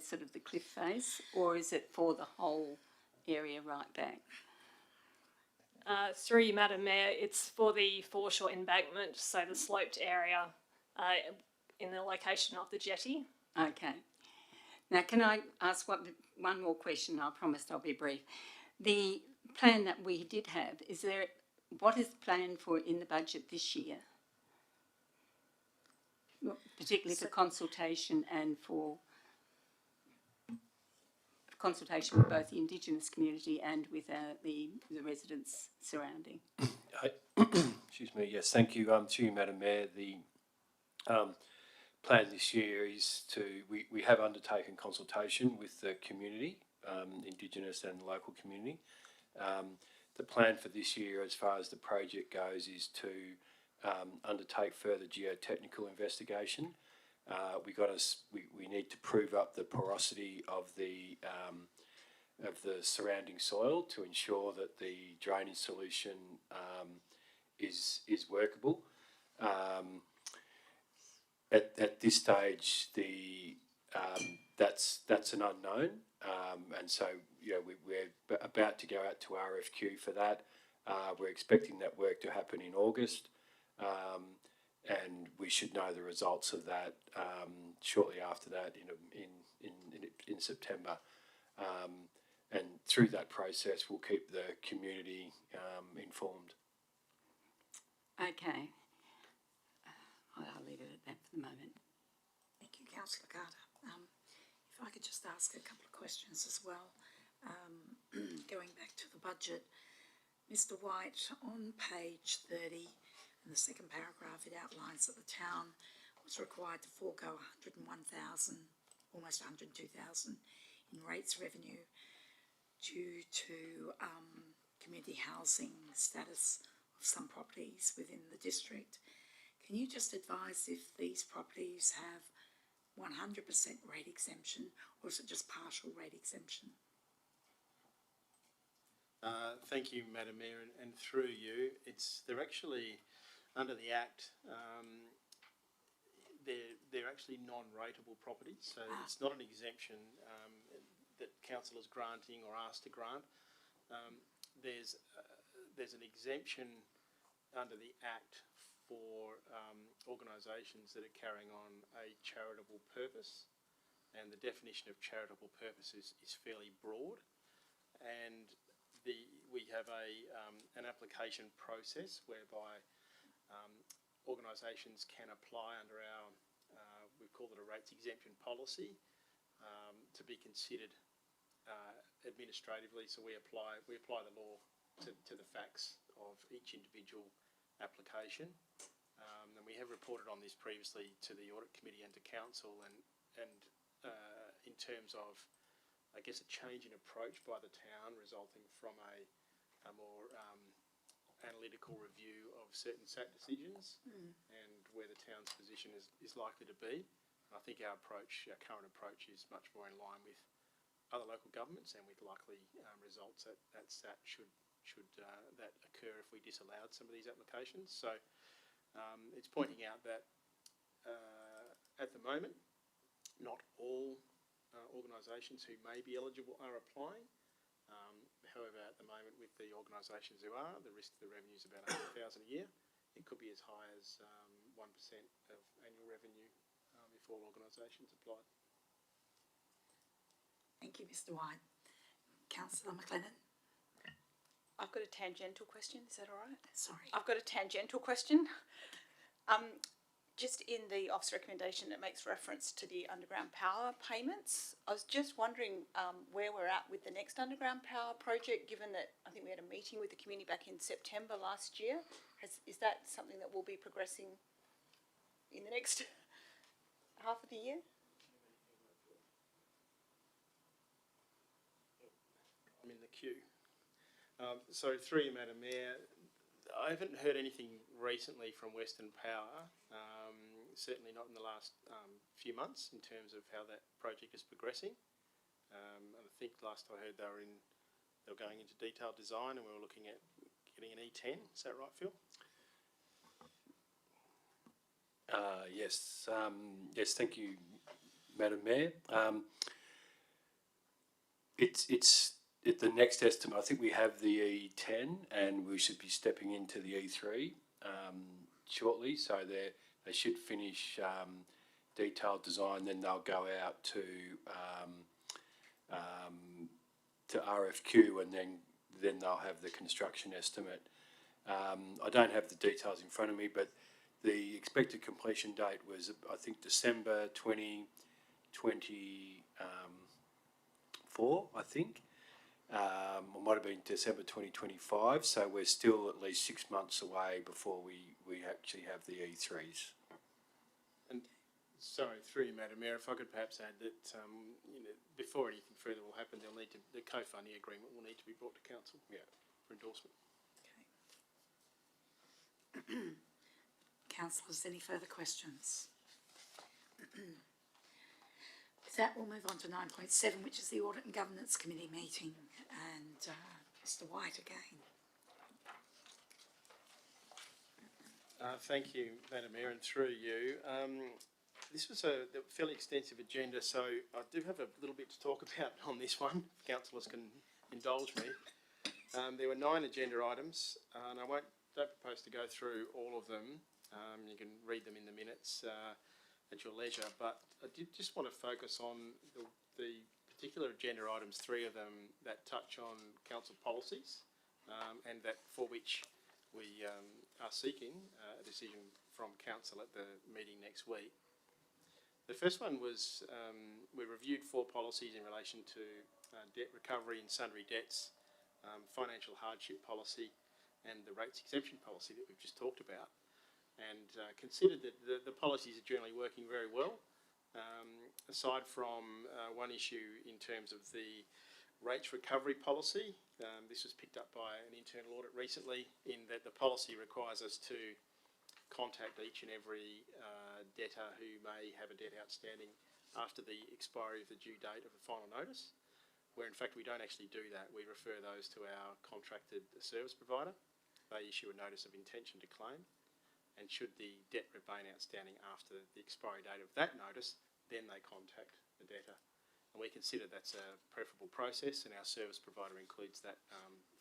sort of the cliff face, or is it for the whole area right back? Through you, Madam Mayor, it's for the foreshore embankment, so the sloped area in the location of the jetty. Okay. Now, can I ask one more question? I promised I'll be brief. The plan that we did have, what is planned for in the budget this year? Particularly for consultation and for consultation with both the Indigenous community and with the residents surrounding. Excuse me. Yes, thank you. To you, Madam Mayor. The plan this year is we have undertaken consultation with the community, Indigenous and local community. The plan for this year, as far as the project goes, is to undertake further geotechnical investigation. We need to prove up the porosity of the surrounding soil to ensure that the drainage solution is workable. At this stage, that's an unknown, and so we're about to go out to RFQ for that. We're expecting that work to happen in August. And we should know the results of that shortly after that in September. And through that process, we'll keep the community informed. Okay. I'll leave it at that for the moment. Thank you, Councillor Carter. If I could just ask a couple of questions as well. Going back to the budget, Mr. White, on page 30, in the second paragraph, it outlines that the town was required to forego $101,000, almost $102,000 in rates revenue due to community housing status of some properties within the district. Can you just advise if these properties have 100% rate exemption, or is it just partial rate exemption? Thank you, Madam Mayor, and through you, they're actually, under the Act, they're actually non-rateable properties, so it's not an exemption that council is granting or asked to grant. There's an exemption under the Act for organisations that are carrying on a charitable purpose, and the definition of charitable purpose is fairly broad, and we have an application process whereby organisations can apply under our, we call it a rates exemption policy, to be considered administratively. So we apply the law to the facts of each individual application, and we have reported on this previously to the Audit Committee and to Council, and in terms of, I guess, a change in approach by the town resulting from a more analytical review of certain SAT decisions and where the town's position is likely to be. I think our current approach is much more in line with other local governments and with likely results at SAT should that occur if we disallowed some of these applications. So it's pointing out that at the moment, not all organisations who may be eligible are applying. However, at the moment, with the organisations who are, the risk to the revenue is about $100,000 a year. It could be as high as 1% of annual revenue if all organisations applied. Thank you, Mr. White. Councillor McLennan? I've got a tangential question, is that all right? Sorry. I've got a tangential question. Just in the office recommendation, it makes reference to the underground power payments. I was just wondering where we're at with the next underground power project, given that I think we had a meeting with the community back in September last year. Is that something that will be progressing in the next half of the year? I'm in the queue. So through you, Madam Mayor, I haven't heard anything recently from Western Power, certainly not in the last few months, in terms of how that project is progressing. And I think last I heard they were going into detailed design, and we were looking at getting an E10. Is that right, Phil? Yes. Yes, thank you, Madam Mayor. It's the next estimate. I think we have the E10, and we should be stepping into the E3 shortly. So they should finish detailed design, then they'll go out to RFQ, and then they'll have the construction estimate. I don't have the details in front of me, but the expected completion date was, I think, December 2024, I think. Or might have been December 2025, so we're still at least 6 months away before we actually have the E3s. And sorry, through you, Madam Mayor, if I could perhaps add that before anything further will happen, the co-funding agreement will need to be brought to council for endorsement. Okay. Councillors, any further questions? With that, we'll move on to 9.7, which is the Audit and Governance Committee meeting, and Mr. White again. Thank you, Madam Mayor, and through you. This was a fairly extensive agenda, so I do have a little bit to talk about on this one, if councillors can indulge me. There were 9 agenda items, and I don't propose to go through all of them. You can read them in the minutes at your leisure, but I did just want to focus on the particular agenda items, 3 of them that touch on council policies, and that for which we are seeking a decision from council at the meeting next week. The first one was we reviewed 4 policies in relation to debt recovery and sundry debts, financial hardship policy, and the rates exemption policy that we've just talked about, and considered that the policies are generally working very well, aside from one issue in terms of the rates recovery policy. This was picked up by an internal audit recently, in that the policy requires us to contact each and every debtor who may have a debt outstanding after the expiry of the due date of the final notice, where in fact we don't actually do that. We refer those to our contracted service provider. They issue a notice of intention to claim, and should the debt remain outstanding after the expiry date of that notice, then they contact the debtor. And we consider that's a preferable process, and our service provider includes that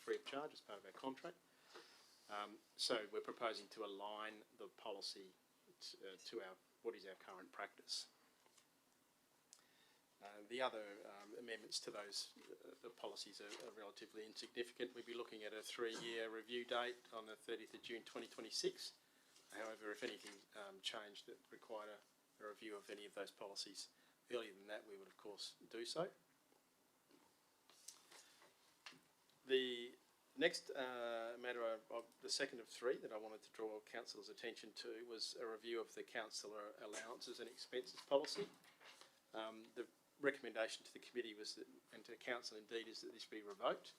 free of charge as part of our contract. So we're proposing to align the policy to what is our current practice. The other amendments to those the policies are relatively insignificant. We'd be looking at a 3-year review date on the 30th of June 2026. However, if anything changed that required a review of any of those policies earlier than that, we would of course do so. The next matter, the second of 3 that I wanted to draw council's attention to, was a review of the councillor allowances and expenses policy. The recommendation to the committee was that, and to council indeed, is that this be revoked,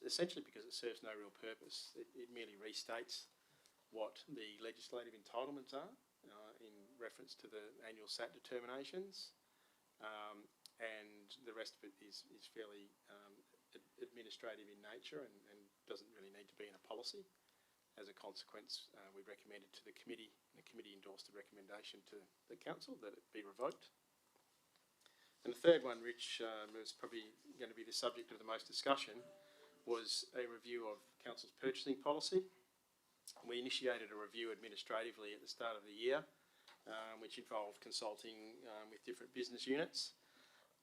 essentially because it serves no real purpose. It merely restates what the legislative entitlements are in reference to the annual SAT determinations, and the rest of it is fairly administrative in nature and doesn't really need to be in a policy. As a consequence, we recommended to the committee, and the committee endorsed the recommendation to the council that it be revoked. And the third one, which was probably going to be the subject of the most discussion, was a review of council's purchasing policy. We initiated a review administratively at the start of the year, which involved consulting with different business units.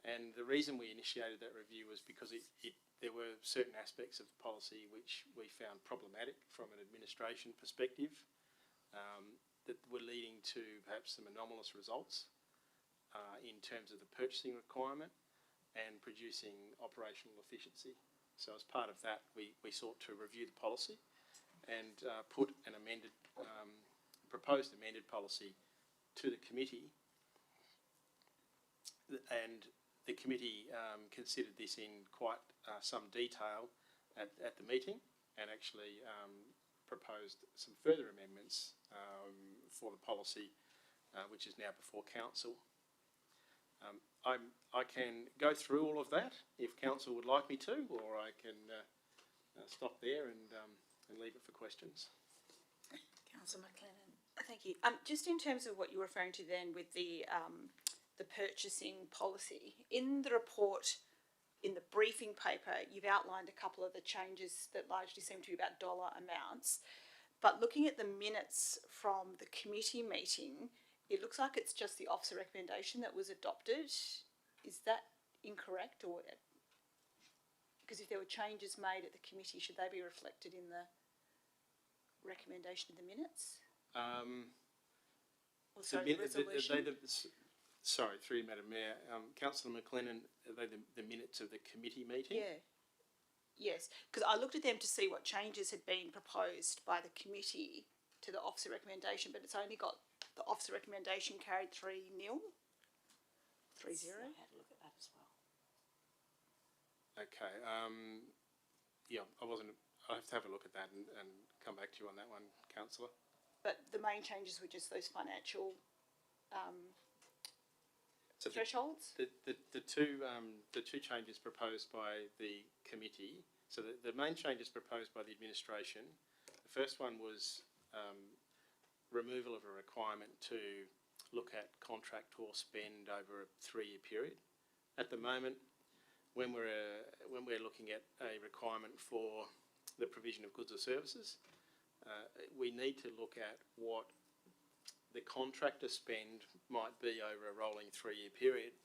And the reason we initiated that review was because there were certain aspects of the policy which we found problematic from an administration perspective, that were leading to perhaps some anomalous results in terms of the purchasing requirement and producing operational efficiency. So as part of that, we sought to review the policy and put an proposed amended policy to the committee, and the committee considered this in quite some detail at the meeting, and actually proposed some further amendments for the policy, which is now before council. I can go through all of that if council would like me to, or I can stop there and leave it for questions. Councillor McLennan. Thank you. Just in terms of what you're referring to then with the purchasing policy, in the report, in the briefing paper, you've outlined a couple of the changes that largely seem to be about dollar amounts. But looking at the minutes from the committee meeting, it looks like it's just the officer recommendation that was adopted. Is that incorrect? Or because if there were changes made at the committee, should they be reflected in the recommendation of the minutes? Sorry, through you, Madam Mayor. Councillor McLennan, are they the minutes of the committee meeting? Yeah. Yes, because I looked at them to see what changes had been proposed by the committee to the officer recommendation, but it's only got the officer recommendation carried 3-0. 3-0. I had a look at that as well. Okay. Yeah, I'll have to have a look at that and come back to you on that one, councillor. But the main changes were just those financial thresholds? The two changes proposed by the committee, so the main changes proposed by the administration, the first one was removal of a requirement to look at contract or spend over a 3-year period. At the moment, when we're looking at a requirement for the provision of goods or services, we need to look at what the contractor spend might be over a rolling 3-year period.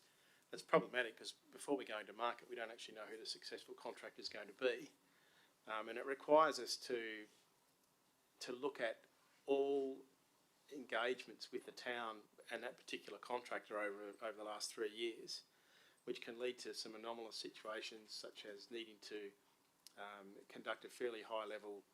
That's problematic because before we go into market, we don't actually know who the successful contractor is going to be, and it requires us to look at all engagements with the town and that particular contractor over the last 3 years, which can lead to some anomalous situations, such as needing to conduct a fairly high level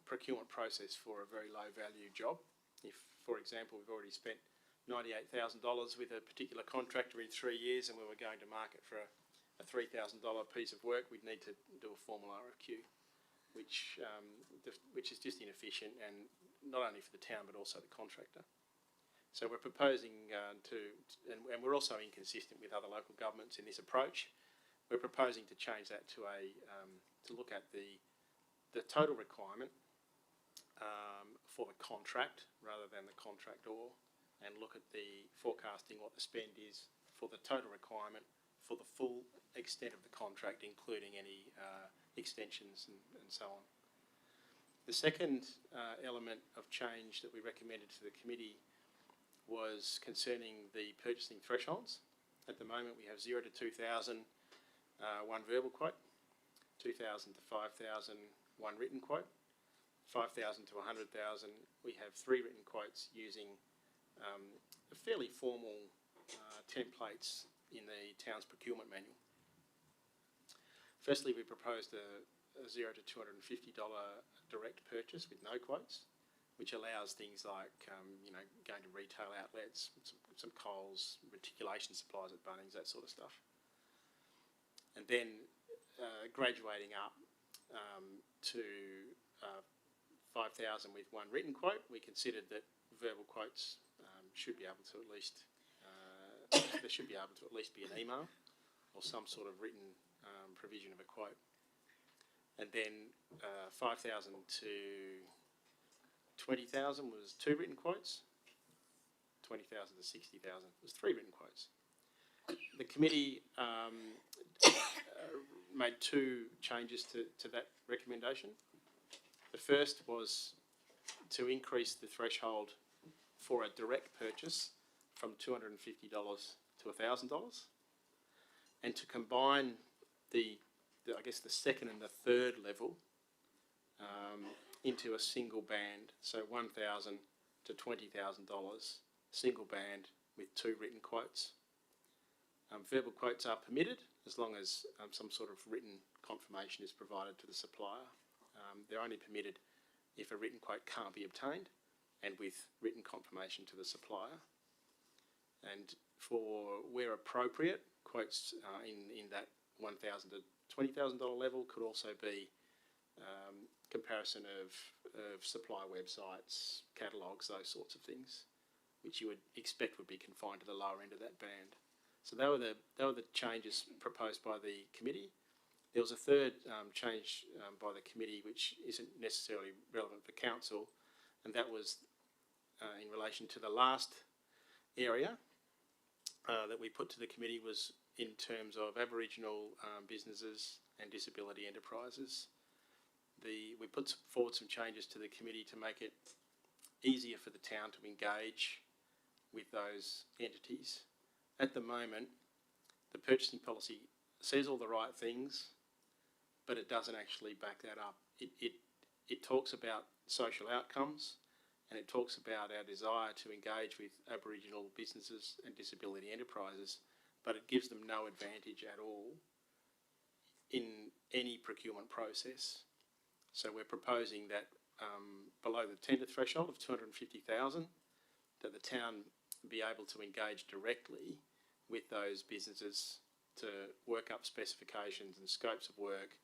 procurement process for a very low value job. If, for example, we've already spent $98,000 with a particular contractor in 3 years and we were going to market for a $3,000 piece of work, we'd need to do a formal RFQ. which is just inefficient, and not only for the town but also the contractor. So we're proposing and we're also inconsistent with other local governments in this approach. We're proposing to change that to to look at the total requirement for the contract rather than the contractor, and look at the forecasting what the spend is for the total requirement for the full extent of the contract, including any extensions and so on. The second element of change that we recommended to the committee was concerning the purchasing thresholds. At the moment we have 0 to 2,000, one verbal quote, 2,000 to 5,000, one written quote, 5,000 to 100,000, we have 3 written quotes using fairly formal templates in the town's procurement manual. Firstly, we proposed a $0 to $250 direct purchase with no quotes, which allows things like going to retail outlets, some Coles, reticulation supplies at Bunnings, that sort of stuff. And then graduating up to 5,000 with one written quote, we considered that verbal quotes should be able to at least there should be able to at least be an email or some sort of written provision of a quote. And then 5,000 to 20,000 was 2 written quotes. 20,000 to 60,000 was 3 written quotes. The committee made 2 changes to that recommendation. The first was to increase the threshold for a direct purchase from $250 to $1,000, and to combine the second and the third level into a single band, so $1,000 to $20,000 single band with 2 written quotes. Verbal quotes are permitted as long as some sort of written confirmation is provided to the supplier. They're only permitted if a written quote can't be obtained, and with written confirmation to the supplier. And for where appropriate, quotes in that $1,000 to $20,000 level could also be comparison of supply websites, catalogues, those sorts of things, which you would expect would be confined to the lower end of that band. So they were the changes proposed by the committee. There was a third change by the committee which isn't necessarily relevant for council, and that was in relation to the last area that we put to the committee, was in terms of Aboriginal businesses and disability enterprises. We put forward some changes to the committee to make it easier for the town to engage with those entities. At the moment, the purchasing policy says all the right things, but it doesn't actually back that up. It talks about social outcomes, and it talks about our desire to engage with Aboriginal businesses and disability enterprises, but it gives them no advantage at all in any procurement process. So we're proposing that below the tender threshold of $250,000, that the town be able to engage directly with those businesses to work up specifications and scopes of work,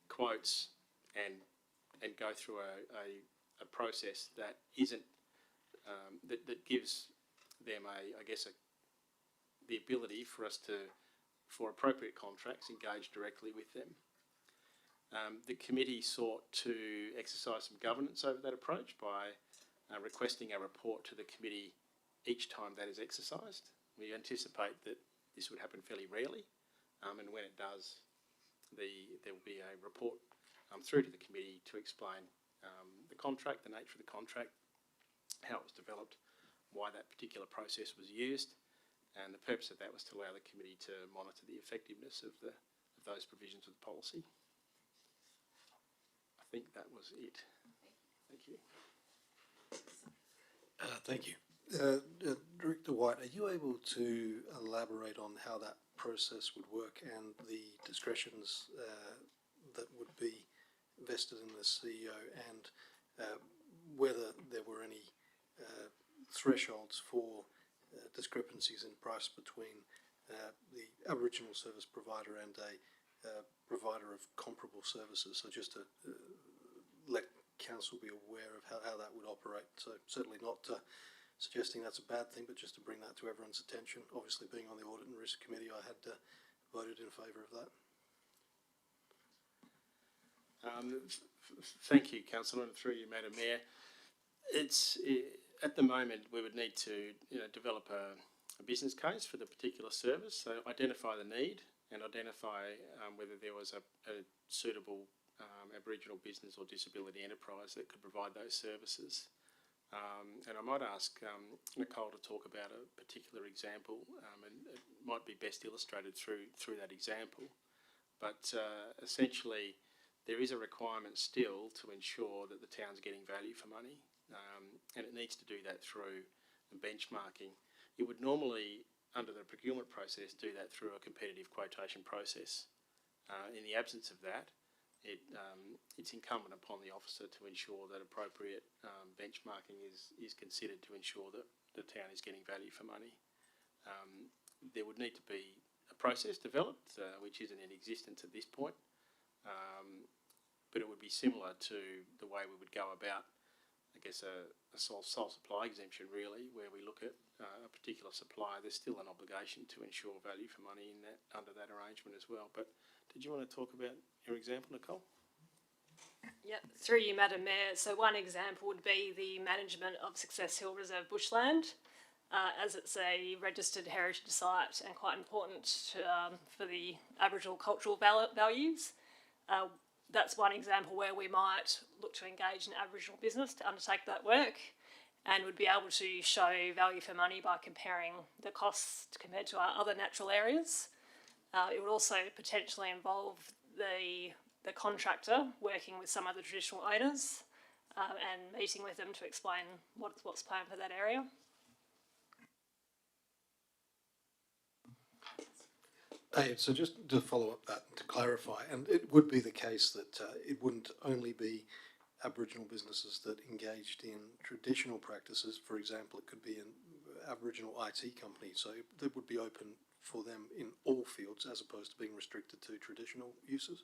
quotes, and go through a process that isn't that gives them the ability for us to, for appropriate contracts, engage directly with them. The committee sought to exercise some governance over that approach by requesting a report to the committee each time that is exercised. We anticipate that this would happen fairly rarely, and when it does, there will be a report through to the committee to explain the contract, the nature of the contract, how it was developed, why that particular process was used, and the purpose of that was to allow the committee to monitor the effectiveness of those provisions of the policy. I think that was it. Thank you. Thank you. Director White, are you able to elaborate on how that process would work and the discretions that would be vested in the CEO, and whether there were any thresholds for discrepancies in price between the Aboriginal service provider and a provider of comparable services. So just to let council be aware of how that would operate. So certainly not suggesting that's a bad thing, but just to bring that to everyone's attention. Obviously, being on the Audit and Risk Committee, I had voted in favour of that. Thank you, Councillor, and through you, Madam Mayor. At the moment, we would need to develop a business case for the particular service, so identify the need and identify whether there was a suitable Aboriginal business or disability enterprise that could provide those services. And I might ask Nicole to talk about a particular example, and it might be best illustrated through that example. But essentially, there is a requirement still to ensure that the town's getting value for money, and it needs to do that through benchmarking. It would normally, under the procurement process, do that through a competitive quotation process. In the absence of that, it's incumbent upon the officer to ensure that appropriate benchmarking is considered to ensure that the town is getting value for money. There would need to be a process developed, which isn't in existence at this point, but it would be similar to the way we would go about, I guess, a sole supply exemption, really, where we look at a particular supplier. There's still an obligation to ensure value for money in that under that arrangement as well. But did you want to talk about your example, Nicole? Yep, through you, Madam Mayor. So one example would be the management of Success Hill Reserve bushland, as it's a registered heritage site and quite important for the Aboriginal cultural values. That's one example where we might look to engage an Aboriginal business to undertake that work, and would be able to show value for money by comparing the costs compared to our other natural areas. It would also potentially involve the contractor working with some of the traditional owners and meeting with them to explain what's planned for that area. Hey, so just to follow up that, to clarify, and it would be the case that it wouldn't only be Aboriginal businesses that engaged in traditional practices. For example, it could be an Aboriginal IT company, so that would be open for them in all fields as opposed to being restricted to traditional uses?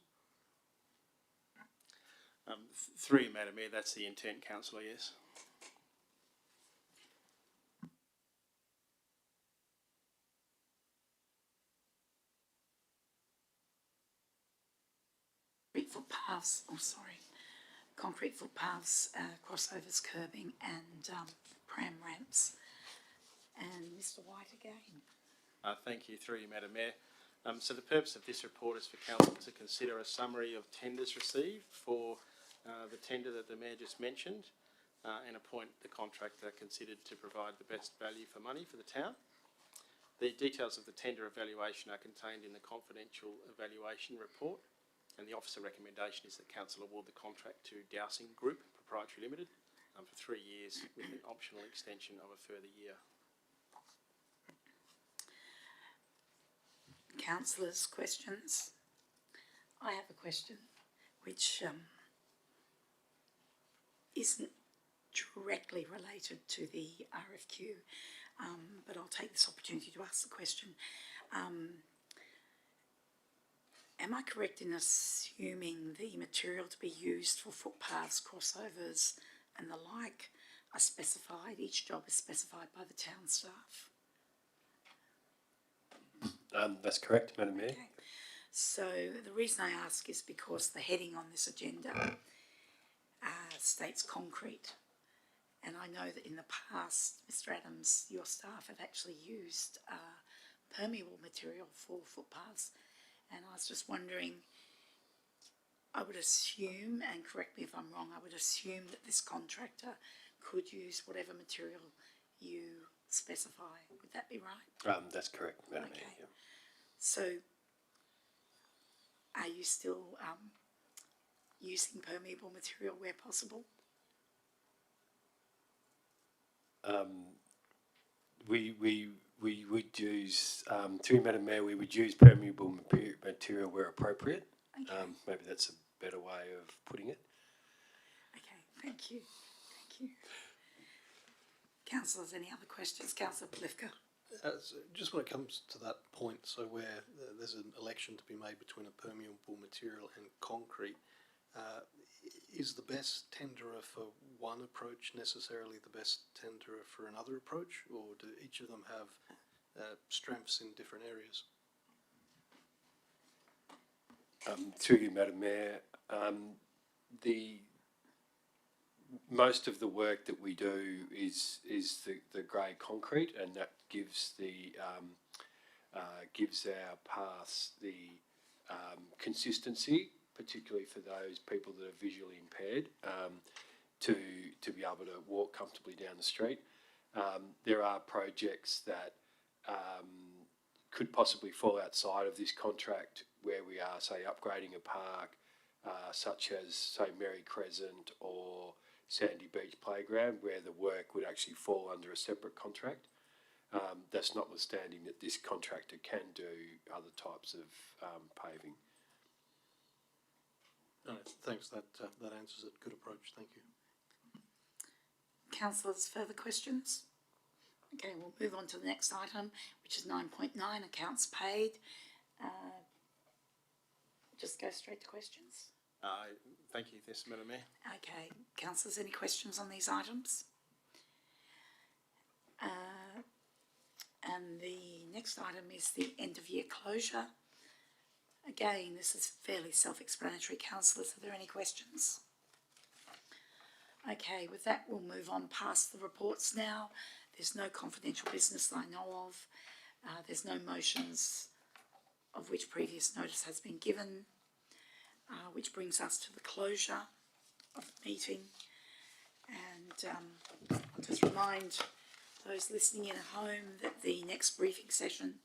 Through you, Madam Mayor, that's the intent, Councillor, yes. Concrete footpaths, crossovers, curbing, and pram ramps. And Mr. White again. Thank you, through you, Madam Mayor. So the purpose of this report is for Council to consider a summary of tenders received for the tender that the Mayor just mentioned, and appoint the contractor considered to provide the best value for money for the town. The details of the tender evaluation are contained in the confidential evaluation report, and the officer recommendation is that Council award the contract to Dowsing Group Proprietary Limited for 3 years with an optional extension of a further year. Councillors, questions? I have a question which isn't directly related to the RFQ, but I'll take this opportunity to ask the question. Am I correct in assuming the material to be used for footpaths, crossovers and the like are specified, each job is specified by the town staff? That's correct, Madam Mayor. Okay. So the reason I ask is because the heading on this agenda states concrete. And I know that in the past, Mr. Adams, your staff have actually used permeable material for footpaths. And I was just wondering, I would assume, and correct me if I'm wrong, I would assume that this contractor could use whatever material you specify. Would that be right? That's correct, Madam Mayor. Yeah. So, are you still using permeable material where possible? We would use, through Madam Mayor, we would use permeable material where appropriate. Okay. Maybe that's a better way of putting it. Okay, thank you. Thank you. Councillors, any other questions? Councillor Plivka. Just when it comes to that point, so where there's an election to be made between a permeable material and concrete, is the best tenderer for one approach necessarily the best tenderer for another approach, or do each of them have strengths in different areas? Through you, Madam Mayor, most of the work that we do is the grey concrete, and that gives gives our paths the consistency, particularly for those people that are visually impaired, to be able to walk comfortably down the street. There are projects that could possibly fall outside of this contract where we are, say, upgrading a park, such as, say, Mary Crescent or Sandy Beach Playground, where the work would actually fall under a separate contract. That's notwithstanding that this contractor can do other types of paving. No, thanks, that answers it. Good approach, thank you. Councillors, further questions? Okay, we'll move on to the next item, which is 9.9, accounts paid. Just go straight to questions. Thank you, yes, Madam Mayor. Okay, councillors, any questions on these items? And the next item is the end of year closure. Again, this is fairly self-explanatory. Councillors, are there any questions? Okay, with that, we'll move on past the reports now. There's no confidential business that I know of. There's no motions of which previous notice has been given, which brings us to the closure of the meeting. And I'll just remind those listening in at home that the next briefing session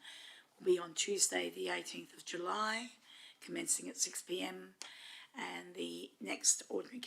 will be on Tuesday the 18th of July, commencing at 6 p.m, and the next ordinary